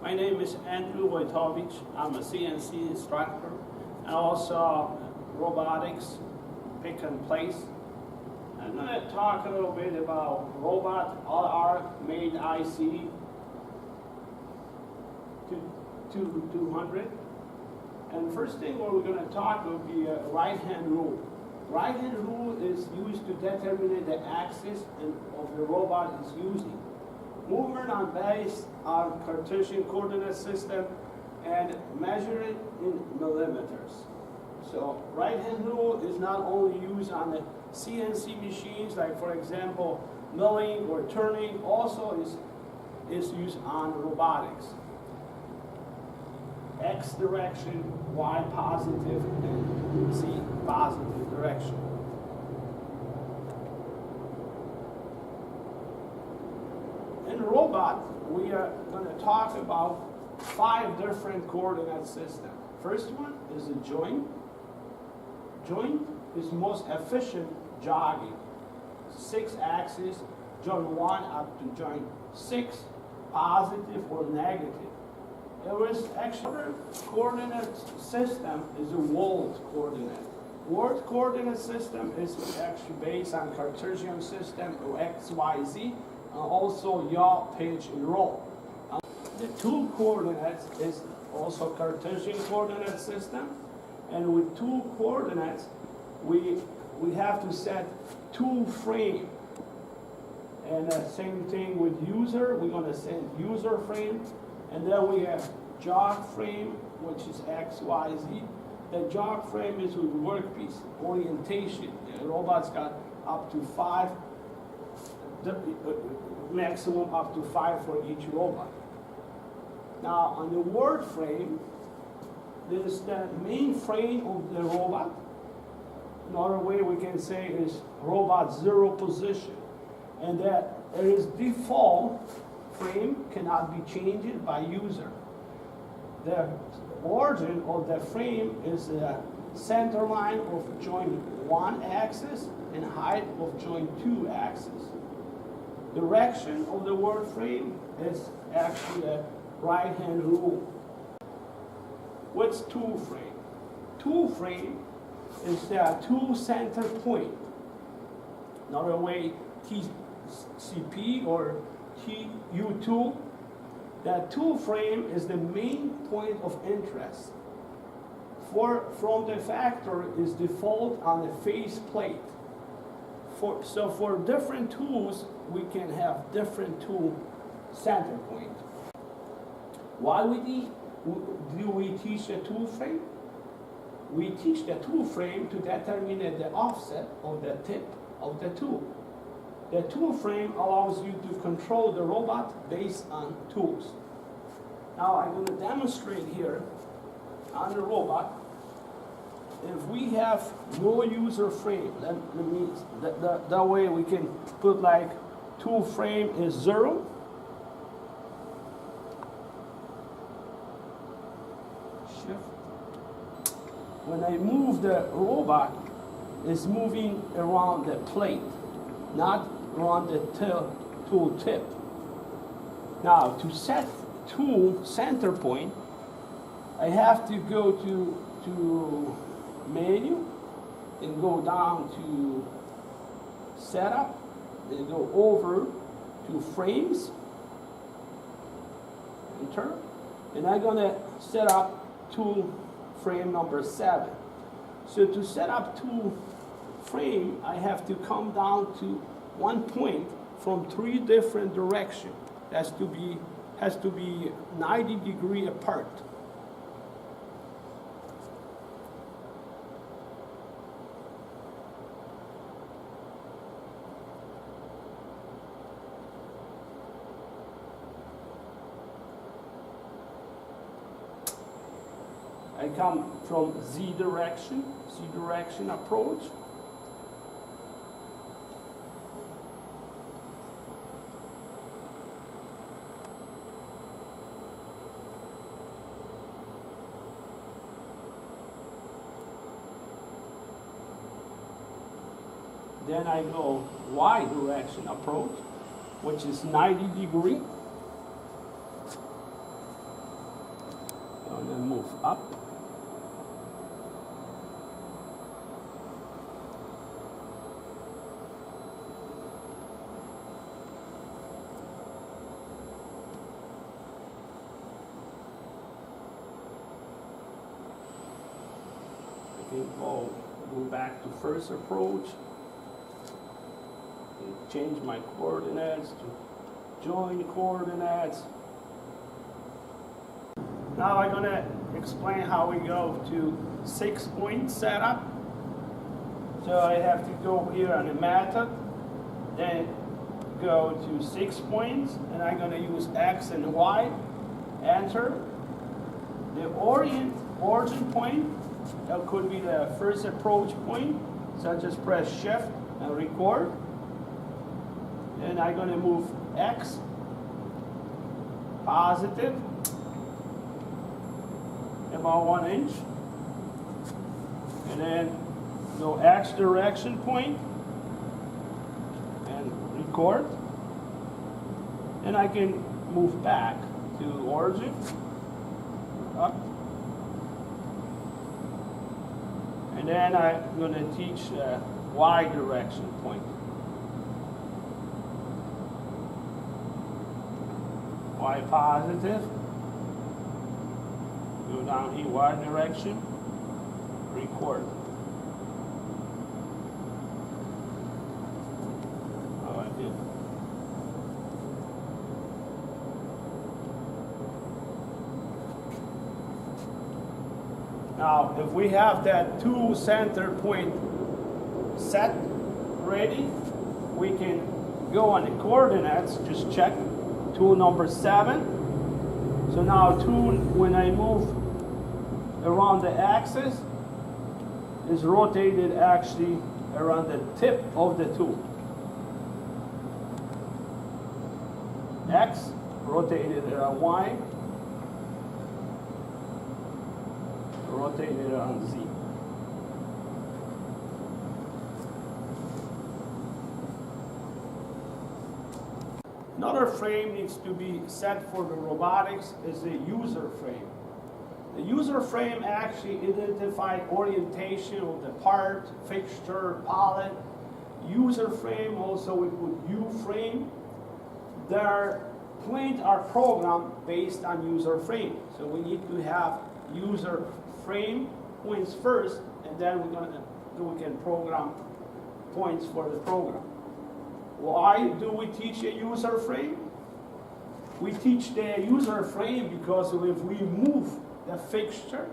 My name is AndrewW. I'm a CNC instructor and also robotics pick and place. I'm going to talk a little bit about robot RR made IC 200. And first thing what we're going to talk will be a right-hand rule. Right-hand rule is used to determine the axis of the robot is using. Movement on based on Cartesian coordinate system and measure it in millimeters. So right-hand rule is not only used on the CNC machines, like for example milling or turning, also is used on robotics. X direction, Y positive, and Z positive direction. In robot, we are going to talk about 5 different coordinate systems. First one is a joint. Joint is most efficient jogging. 6 axes, joint 1 up to joint 6, positive or negative. There is actually another coordinate system is a world coordinate. World coordinate system is actually based on Cartesian system of X, Y, Z, and also yaw, pitch, and roll. The 2 coordinates is also Cartesian coordinate system, and with 2 coordinates, we have to set 2 frame. And the same thing with user, we're going to set user frame. And then we have jog frame, which is X, Y, Z. The jog frame is with workpiece, orientation. The robot's got up to 5, maximum up to 5 for each robot. Now on the word frame, there's the main frame of the robot. Another way we can say is robot 0 position. And that there is default frame cannot be changed by user. The origin of the frame is the center line of joint 1 axis and height of joint 2 axis. Direction of the word frame is actually the right-hand rule. What's tool frame? Tool frame is the 2 center point. Another way, TCP or TU tool. That tool frame is the main point of interest. From the factory is default on the face plate. So for different tools, we can have different tool center point. Why do we teach the tool frame? We teach the tool frame to determine the offset of the tip of the tool. The tool frame allows you to control the robot based on tools. Now I'm going to demonstrate here on the robot. If we have no user frame, that way we can put like tool frame is 0. Shift. When I move the robot, it's moving around the plate, not around the tool tip. Now, to set tool center point, I have to go to menu and go down to setup, then go over to frames, enter, and I'm going to set up tool frame number 7. So to set up tool frame, I have to come down to 1 point from 3 different directions. Has to be 90 degrees apart. I come from Z direction approach. Then I go Y direction approach, which is 90 degree. move up. I can go back to first approach, and change my coordinates to join coordinates. Now I'm gonna explain how we go to 6-point setup. So I have to go here on the method, then go to 6 points, and I'm gonna use X and Y, enter. The origin point, that could be the first approach point, so I just press shift and record. And I'm gonna move X, positive, about 1 inch, and then go X direction point and record, and I can move back to origin, up, and then I'm going to teach Y direction point. Y positive, go down in Y direction, record. Oh, I did. Now, if we have that 2 center point set ready, we can go on the coordinates, just check tool number 7. So now tool, when I move around the axis, is rotated actually around the tip of the tool. X rotated around Y, rotated around Z. Another frame needs to be set for the robotics is the user frame. The user frame actually identifies orientation of the part, fixture, pallet. User frame, also we put U frame. Their planes are programmed based on user frame. So we need to have user frame points first, and then we can program points for the program. Why do we teach a user frame? We teach the user frame because if we move the fixture,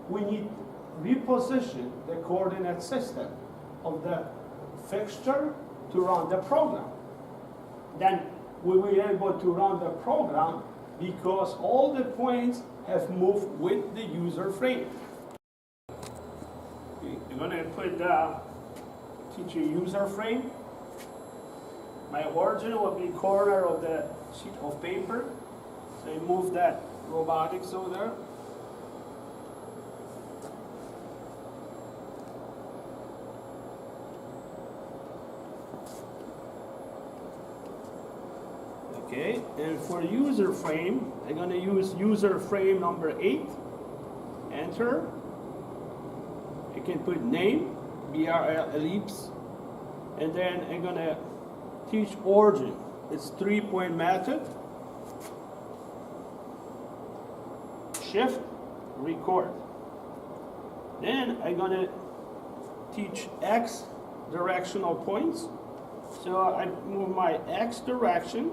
we need reposition the coordinate system of the fixture to run the program. Then we will be able to run the program because all the points have moved with the user frame. You're going to teach a user frame. My origin will be corner of the sheet of paper. So I move that robotics over there. Okay, and for user frame, I'm going to use user frame number 8. Enter. You can put name, BRL ellipse, and then I'm going to teach origin. It's 3-point method. Shift, record. Then I'm going to teach X directional points. So I move my X direction.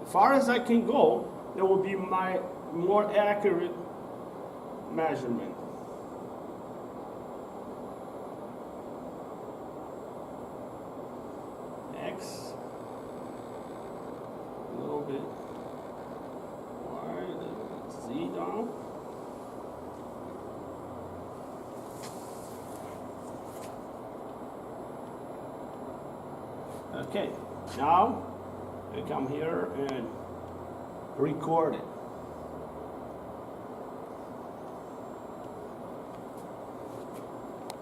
As far as I can go, that will be my more accurate measurement. X, a little bit Y, Z down. Okay, now I come here and record it.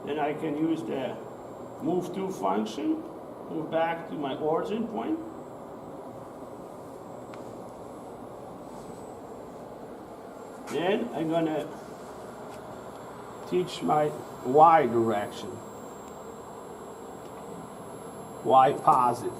Then I can use the move to function, move back to my origin point. Then I'm gonna teach my Y direction. Y positive.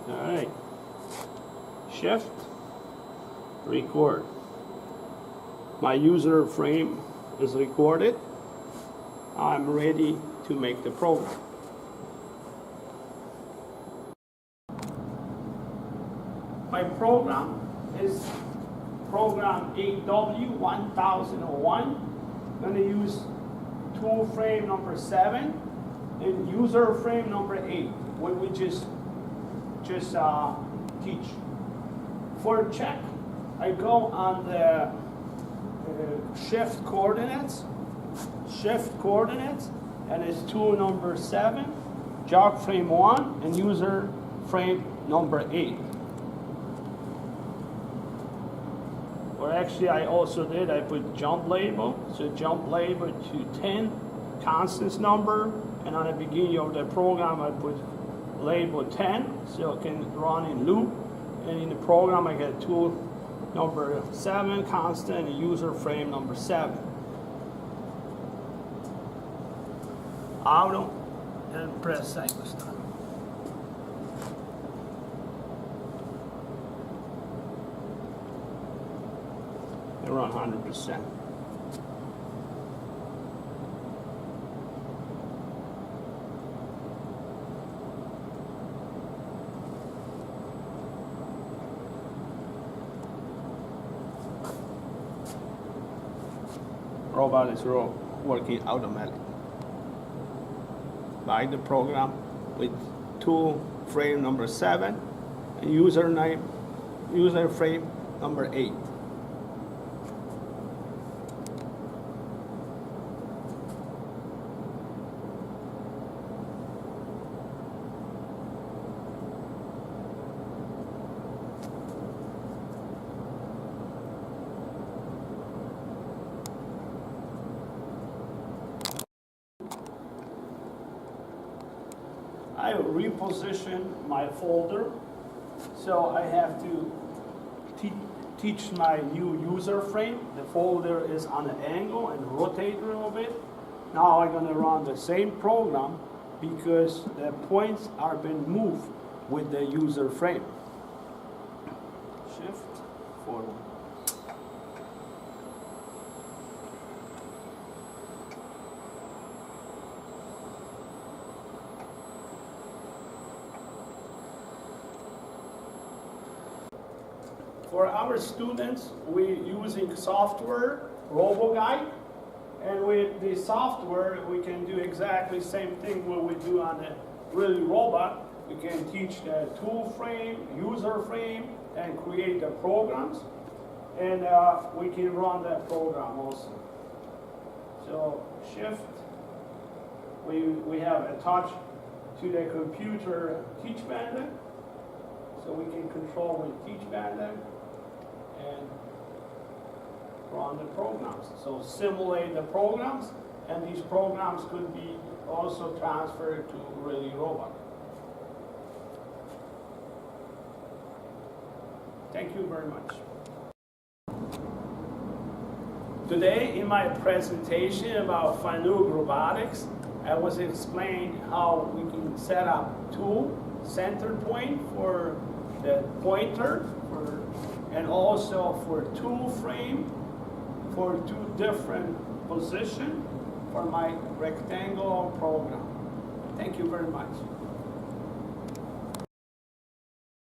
All right. Shift, record. My user frame is recorded. I'm ready to make the program. My program is program AndrewW COM107. I'm going to use tool frame number 7 and user frame number 8, what we just teach. For check, I go on the shift coordinates, and it's tool number 7, jog frame 1, and user frame number 8. Or actually, I also did, I put jump label, so jump label to 10, constants number, and on the beginning of the program, I put label 10, so it can run in loop, and in the program, I get tool number 7, constant, and user frame number 7. Auto, and press cycle start. They run 100%. Robot is working automatically by the program with tool frame number 7 and user frame number 8. I reposition my folder, so I have to teach my new user frame. The folder is on an angle and rotate a little bit. Now I'm going to run the same program because the points are being moved with the user frame. Shift forward. For our students, we're using software, RoboGuide, and with the software, we can do exactly the same thing what we do on the really robot. We can teach the tool frame, user frame, and create the programs, and we can run that program also. So shift, we have attached to the computer teach band, so we can control with teach band and run the programs. So simulate the programs, and these programs could be also transferred to really robot. Thank you very much. Today in my presentation about Fanuc robotics, I was explaining how we can set up tool center point for the pointer, and also for tool frame for 2 different positions for my rectangle program. Thank you very much.